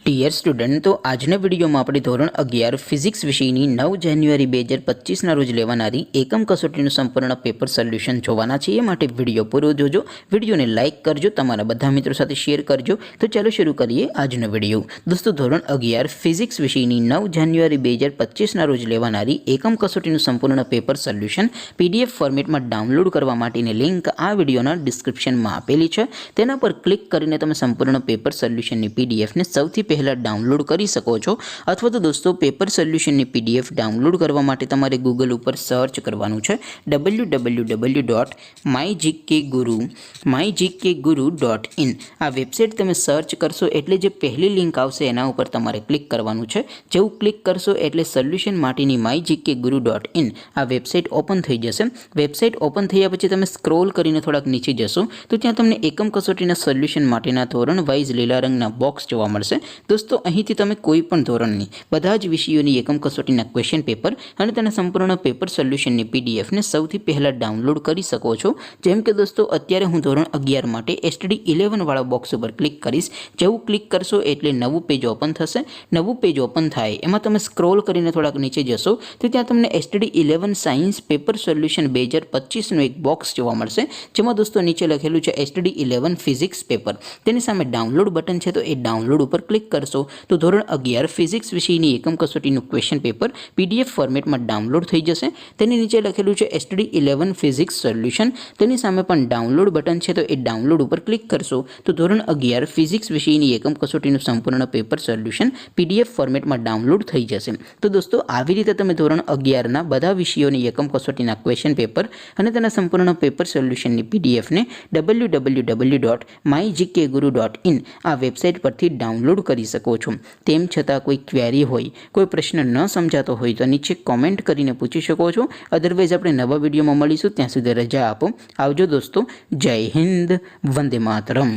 Dear student, તો આજના વિડીયોમાં આપણે ધોરણ 11 ફિઝિક્સ વિષયની 9 જાન્યુઆરી 2025ના રોજ લેવાનારી એકમ કસોટીનું સંપૂર્ણ પેપર સોલ્યુશન જોવાના છે। એ માટે વિડીયો પૂરો જોજો, વિડીયોને લાઇક કરજો, તમારા બધા મિત્રો સાથે શેર કરજો। તો ચાલો શરૂ કરીએ આજનો વિડીયો। દોસ્તો, ધોરણ 11 ફિઝિક્સ વિષયની 9 જાન્યુઆરી 2025ના રોજ લેવાનારી એકમ કસોટીનું સંપૂર્ણ પેપર સોલ્યુશન PDF ફોર્મેટમાં ડાઉનલોડ કરવા માટેની લિંક આ વિડીયોના ડિસ્ક્રિપ્શનમાં આપેલી છે। તેના પર ક્લિક કરીને તમે સંપૂર્ણ પેપર સોલ્યુશનની PDFને સૌથી પહેલા ડાઉનલોડ કરી શકો છો। અથવા તો દોસ્તો, પેપર સોલ્યુશનની PDF ડાઉનલોડ કરવા માટે તમારે ગૂગલ ઉપર સર્ચ કરવાનું છે www.mygkguru.in। આ વેબસાઇટ તમે સર્ચ કરશો એટલે જે પહેલી લિંક આવશે એના ઉપર તમારે ક્લિક કરવાનું છે। જેવું ક્લિક કરશો એટલે સોલ્યુશન માટેની mygkguru.in આ વેબસાઇટ ઓપન થઈ જશે। વેબસાઇટ ઓપન થયા પછી તમે સ્ક્રોલ કરીને થોડાક નીચે જશો તો ત્યાં તમને એકમ કસોટીના સોલ્યુશન માટેના ધોરણ વાઇઝ લીલા રંગના બોક્સ જોવા મળશે। દોસ્તો, અહીંથી તમે કોઈ પણ ધોરણની બધા જ વિષયોની એકમ કસોટીના ક્વેશ્ચન પેપર અને તેના સંપૂર્ણ પેપર સોલ્યુશનની PDFને સૌથી પહેલાં ડાઉનલોડ કરી શકો છો। જેમ કે દોસ્તો, અત્યારે હું ધોરણ 11 માટે STD 11 વાળા બોક્સ ઉપર ક્લિક કરીશ। જેવું ક્લિક કરશો એટલે નવું પેજ ઓપન થશે। નવું પેજ ઓપન થાય એમાં તમે સ્ક્રોલ કરીને થોડાક નીચે જશો તો ત્યાં તમને STD 11 સાયન્સ પેપર સોલ્યુશન 2025નું એક બોક્સ જોવા મળશે, જેમાં દોસ્તો નીચે લખેલું છે STD 11 ફિઝિક્સ પેપર। તેની સામે ડાઉનલોડ બટન છે, તો એ ડાઉનલોડ ઉપર ક્લિક કરશો તો ધોરણ 11 ફિઝિક્સ વિષયની એકમ કસોટીનું ક્વેશ્ચન પેપર PDF ફોર્મેટમાં ડાઉનલોડ થઈ જશે। તેની નીચે લખેલું છે STD 11 ફિઝિક્સ સોલ્યુશન। તેની સામે પણ ડાઉનલોડ બટન છે, તો એ ડાઉનલોડ ઉપર ક્લિક કરશો તો ધોરણ 11 ફિઝિક્સ વિષયની એકમ કસોટીનું સંપૂર્ણ પેપર સોલ્યુશન PDF ફોર્મેટમાં ડાઉનલોડ થઈ જશે। તો દોસ્તો, આવી રીતે તમે ધોરણ 11ના બધા વિષયોની એકમ કસોટીના ક્વેશ્ચન પેપર અને તેના સંપૂર્ણ પેપર સોલ્યુશનની PDFને www.mygkguru.in આ વેબસાઇટ પરથી ડાઉનલોડ કરી શકો છો। તેમ છતાં કોઈ ક્વેરી હોય, કોઈ પ્રશ્ન ન સમજાતો હોય તો નીચે કોમેન્ટ કરીને પૂછી શકો છો। અધરવાઇઝ આપણે નવા વિડીયોમાં મળીશું, ત્યાં સુધી રજા આપો। આવજો દોસ્તો, જય હિન્દ, વંદે માતરમ।